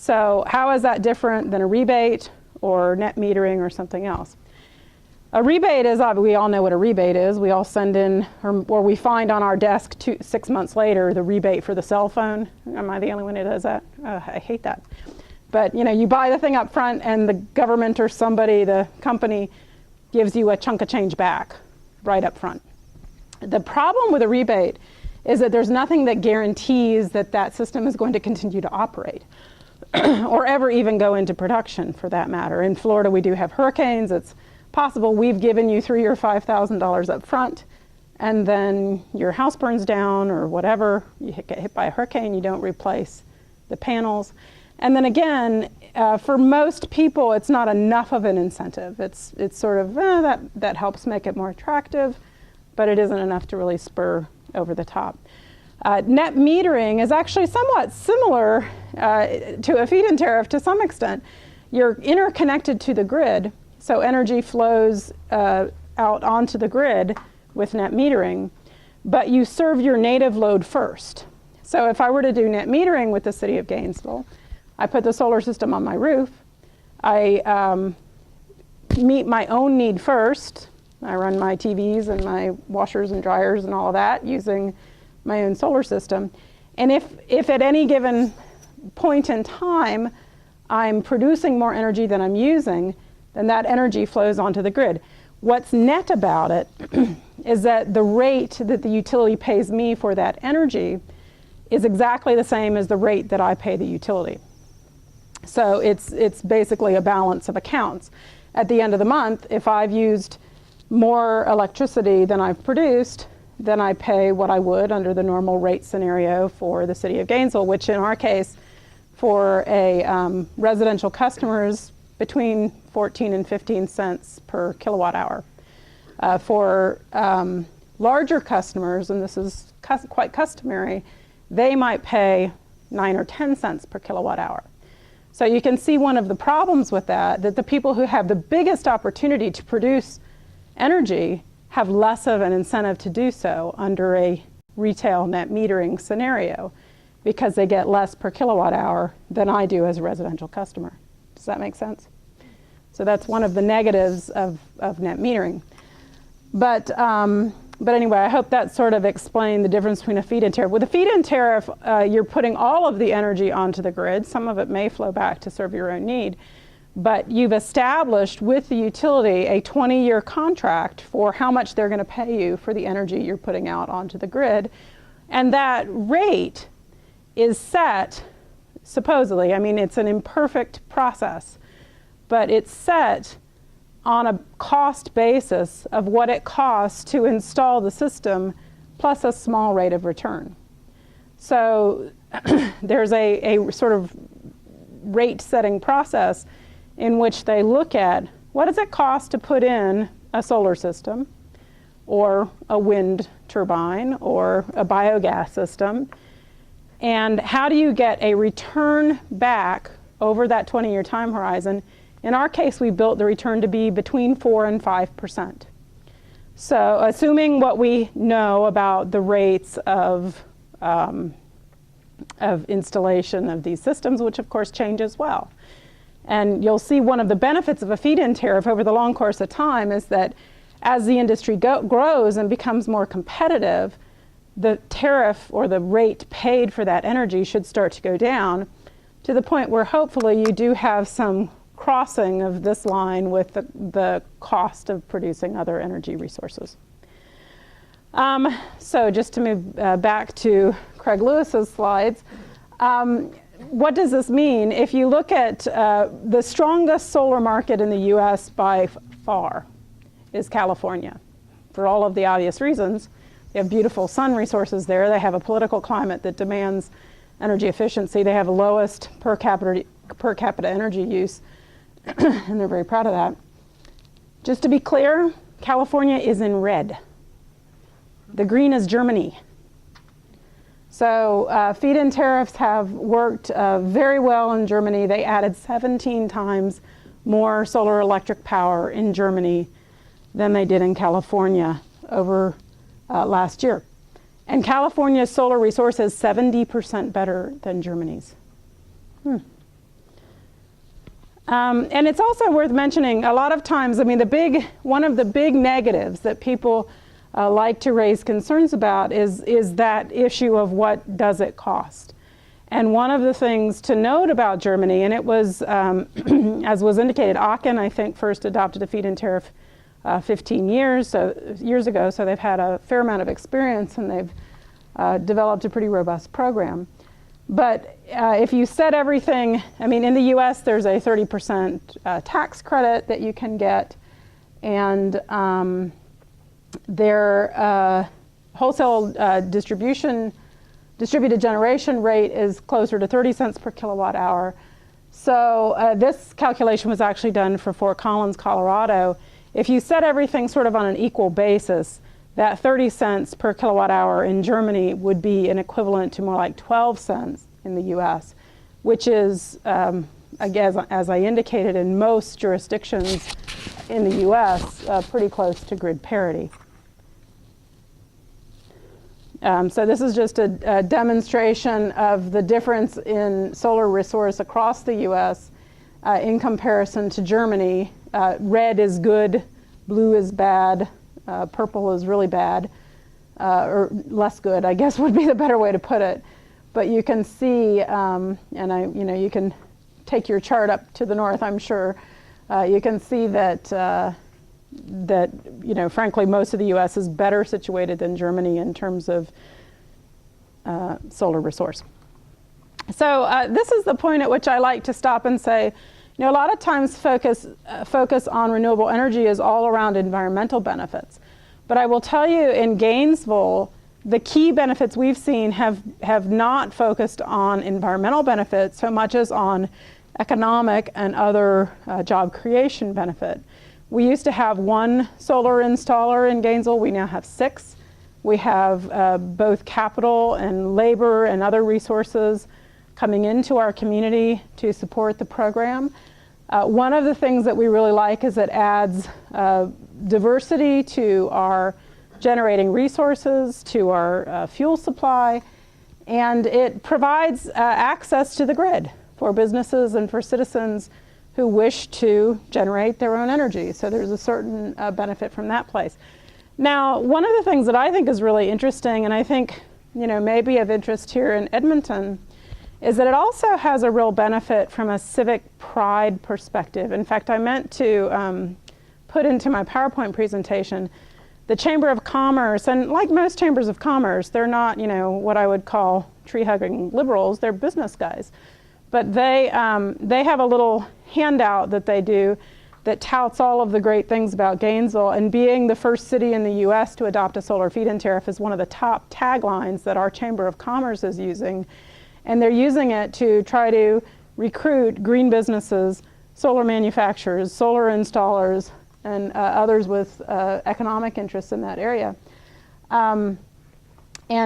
So how is that different than a rebate or net metering or something else? A rebate is, we all know what a rebate is. We all send in, or we find on our desk 6 months later, the rebate for the cell phone. Am I the only one who does that? I hate that. But you buy the thing up front and the government or somebody, the company, gives you a chunk of change back right up front. The problem with a rebate is that there's nothing that guarantees that that system is going to continue to operate or ever even go into production, for that matter. In Florida, we do have hurricanes. It's possible we've given you $3,000 or $5,000 up front, and then your house burns down or whatever, you get hit by a hurricane, you don't replace the panels. And then again, for most people, it's not enough of an incentive. It's sort of, that helps make it more attractive, but it isn't enough to really spur over the top. Net metering is actually somewhat similar to a feed-in tariff to some extent. You're interconnected to the grid, so energy flows out onto the grid with net metering, but you serve your native load first. So if I were to do net metering with the city of Gainesville, I put the solar system on my roof, I meet my own need first, I run my TVs and my washers and dryers and all of that using my own solar system. And if at any given point in time I'm producing more energy than I'm using, then that energy flows onto the grid. What's net about it is that the rate that the utility pays me for that energy is exactly the same as the rate that I pay the utility. So it's basically a balance of accounts. At the end of the month, if I've used more electricity than I've produced, then I pay what I would under the normal rate scenario for the city of Gainesville, which in our case, for a residential customers, between 14 and 15 cents per kilowatt hour. For larger customers, and this is quite customary, they might pay 9 or 10 cents per kilowatt hour. So you can see one of the problems with that the people who have the biggest opportunity to produce energy have less of an incentive to do so under a retail net metering scenario because they get less per kilowatt hour than I do as a residential customer. Does that make sense? So that's one of the negatives of net metering. But anyway, I hope that sort of explained the difference between a feed-in tariff. With a feed-in tariff, you're putting all of the energy onto the grid. Some of it may flow back to serve your own need. But you've established with the utility a 20-year contract for how much they're going to pay you for the energy you're putting out onto the grid. And that rate is set, supposedly, I mean, it's an imperfect process, but it's set on a cost basis of what it costs to install the system plus a small rate of return. So there's a sort of rate setting process in which they look at what does it cost to put in a solar system or a wind turbine or a biogas system, and how do you get a return back over that 20-year time horizon. In our case, we built the return to be between 4 and 5%. So assuming what we know about the rates of installation of these systems, which of course change as well. And you'll see one of the benefits of a feed-in tariff over the long course of time is that as the industry grows and becomes more competitive, the tariff or the rate paid for that energy should start to go down to the point where hopefully you do have some crossing of this line with the cost of producing other energy resources. So just to move back to Craig Lewis's slides, what does this mean? If you look at the strongest solar market in the US by far is California, for all of the obvious reasons. They have beautiful sun resources there. They have a political climate that demands energy efficiency. They have the lowest per capita energy use, and they're very proud of that. Just to be clear, California is in red. The green is Germany. So feed-in tariffs have worked very well in Germany. They added 17 times more solar electric power in Germany than they did in California over last year. And California's solar resource is 70% better than Germany's. And it's also worth mentioning, a lot of times, I mean, one of the big negatives that people like to raise concerns about is that issue of what does it cost. And one of the things to note about Germany, and it was, as was indicated, Aachen, I think, first adopted a feed-in tariff 15 years ago, so they've had a fair amount of experience and they've developed a pretty robust program. But if you set everything, I mean, in the US there's a 30% tax credit that you can get, and their wholesale distributed generation rate is closer to 30 cents per kilowatt hour. So this calculation was actually done for Fort Collins, Colorado. If you set everything sort of on an equal basis, that 30 cents per kilowatt hour in Germany would be an equivalent to more like 12 cents in the US, which is, again, as I indicated, in most jurisdictions in the US, pretty close to grid parity. So this is just a demonstration of the difference in solar resource across the US in comparison to Germany. Red is good, blue is bad, purple is really bad, or less good, I guess would be the better way to put it. But you can see, and you can take your chart up to the north, I'm sure. You can see that frankly, most of the U.S. is better situated than Germany in terms of solar resource. So this is the point at which I like to stop and say, a lot of times focus on renewable energy is all around environmental benefits. But I will tell you, in Gainesville, the key benefits we've seen have not focused on environmental benefits so much as on economic and other job creation benefit. We used to have one solar installer in Gainesville. We now have 6. We have both capital and labor and other resources coming into our community to support the program. One of the things that we really like is it adds diversity to our generating resources, to our fuel supply, and it provides access to the grid for businesses and for citizens who wish to generate their own energy. So there's a certain benefit from that place. Now, one of the things that I think is really interesting, and I think maybe of interest here in Edmonton, is that it also has a real benefit from a civic pride perspective. In fact, I meant to put into my PowerPoint presentation the Chamber of Commerce, and like most chambers of commerce, they're not, what I would call tree-hugging liberals, they're business guys. But they have a little handout that they do that touts all of the great things about Gainesville, and being the first city in the US to adopt a solar feed-in tariff is one of the top taglines that our Chamber of Commerce is using. And they're using it to try to recruit green businesses, solar manufacturers, solar installers, and others with economic interests in that area. And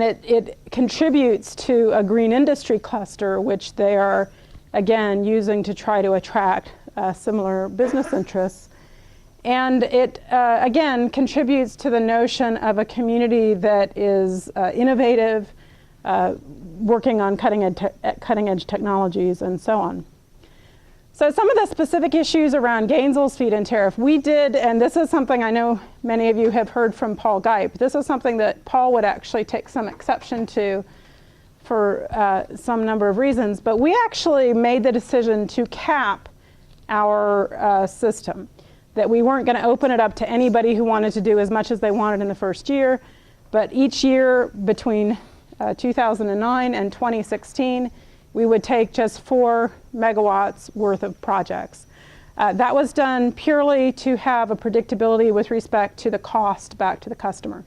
it contributes to a green industry cluster, which they are, again, using to try to attract similar business interests. And it, again, contributes to the notion of a community that is innovative, working on cutting-edge technologies, and so on. So some of the specific issues around Gainesville's feed-in tariff, we did, and this is something I know many of you have heard from Paul Geip. This is something that Paul would actually take some exception to for some number of reasons, but we actually made the decision to cap our system, that we weren't going to open it up to anybody who wanted to do as much as they wanted in the first year, but each year between 2009 and 2016, we would take just 4 megawatts worth of projects. That was done purely to have a predictability with respect to the cost back to the customer.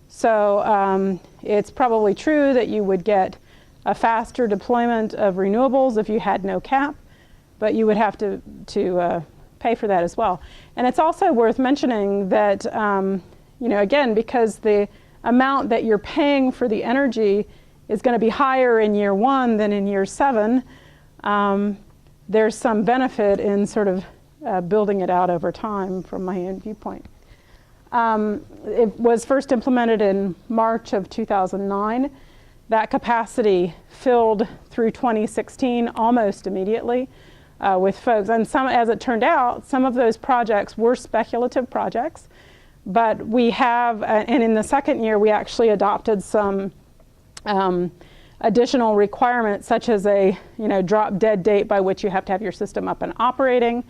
So it's probably true that you would get a faster deployment of renewables if you had no cap, but you would have to pay for that as well. And it's also worth mentioning that, again, because the amount that you're paying for the energy is going to be higher in year 1 than in year 7, there's some benefit in sort of building it out over time from my own viewpoint. It was first implemented in March of 2009. That capacity filled through 2016 almost immediately. with folks. And some, as it turned out, some of those projects were speculative projects. But we have, and in the second year, we actually adopted some additional requirements, such as a drop dead date by which you have to have your system up and operating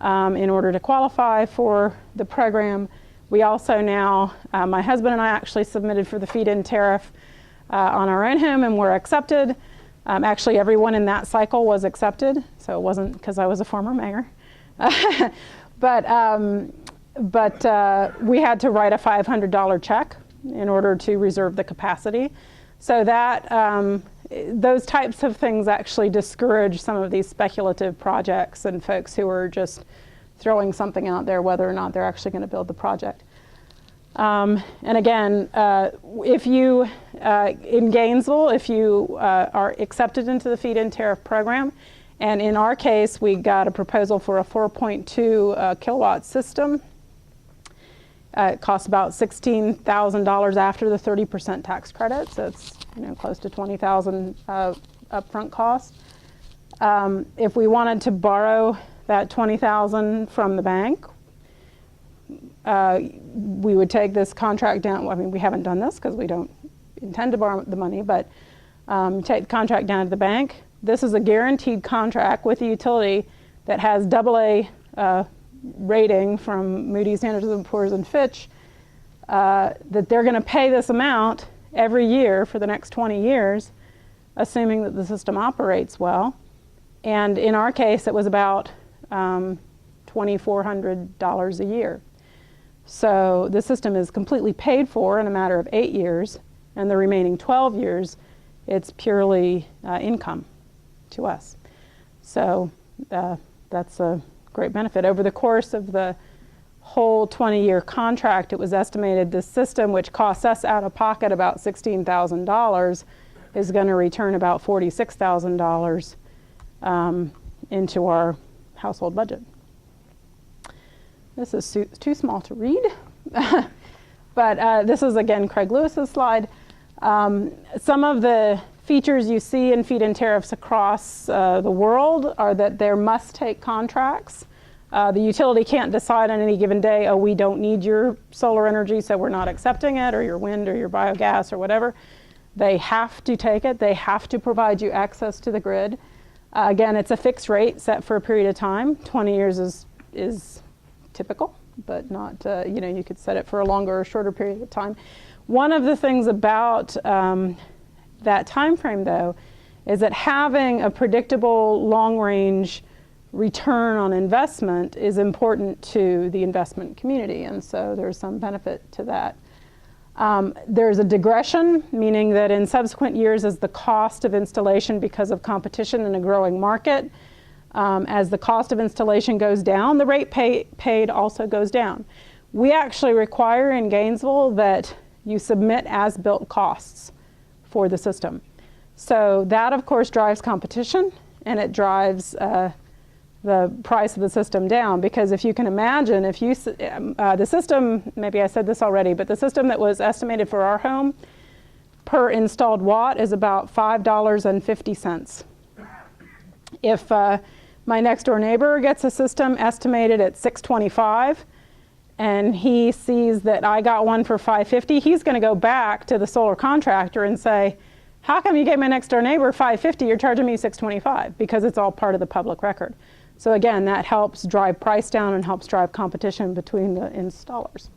in order to qualify for the program. We also now, my husband and I actually submitted for the feed-in tariff on our own home and were accepted. Actually, everyone in that cycle was accepted, so it wasn't because I was a former mayor. But we had to write a $500 check in order to reserve the capacity. So that those types of things actually discourage some of these speculative projects and folks who are just throwing something out there, whether or not they're actually going to build the project. And again, if you, in Gainesville, if you are accepted into the feed-in tariff program, and in our case, we got a proposal for a 4.2 kilowatt system. It costs about $16,000 after the 30% tax credit, so it's close to $20,000 upfront cost. If we wanted to borrow that $20,000 from the bank, we would take this contract down. I mean, we haven't done this because we don't intend to borrow the money, but take the contract down to the bank. This is a guaranteed contract with the utility that has AA rating from Moody's, Standard & Poor's, and Fitch, that they're going to pay this amount every year for the next 20 years, assuming that the system operates well. And in our case, it was about $2,400 a year. So the system is completely paid for in a matter of 8 years, and the remaining 12 years, it's purely income to us. So that's a great benefit. Over the course of the whole 20-year contract, it was estimated this system, which costs us out of pocket about $16,000, is going to return about $46,000 into our household budget. This is too small to read, but this is, again, Craig Lewis's slide. Some of the features you see in feed-in tariffs across the world are that they're must-take contracts. The utility can't decide on any given day, oh, we don't need your solar energy, so we're not accepting it, or your wind, or your biogas, or whatever. They have to take it. They have to provide you access to the grid. Again, it's a fixed rate set for a period of time. 20 years is typical, but not, you could set it for a longer or shorter period of time. One of the things about that time frame, though, is that having a predictable long-range return on investment is important to the investment community, and so there's some benefit to that. There's a digression, meaning that in subsequent years, as the cost of installation, because of competition in a growing market, as the cost of installation goes down, the rate paid also goes down. We actually require in Gainesville that you submit as-built costs for the system. So that, of course, drives competition, and it drives the price of the system down, because if you can imagine, if you the system, maybe I said this already, but the system that was estimated for our home per installed watt is about $5.50. If my next door neighbor gets a system estimated at $6.25, and he sees that I got one for $5.50, he's going to go back to the solar contractor and say, how come you gave my next door neighbor $5.50, you're charging me $6.25? Because it's all part of the public record. So again, that helps drive price down and helps drive competition between the installers.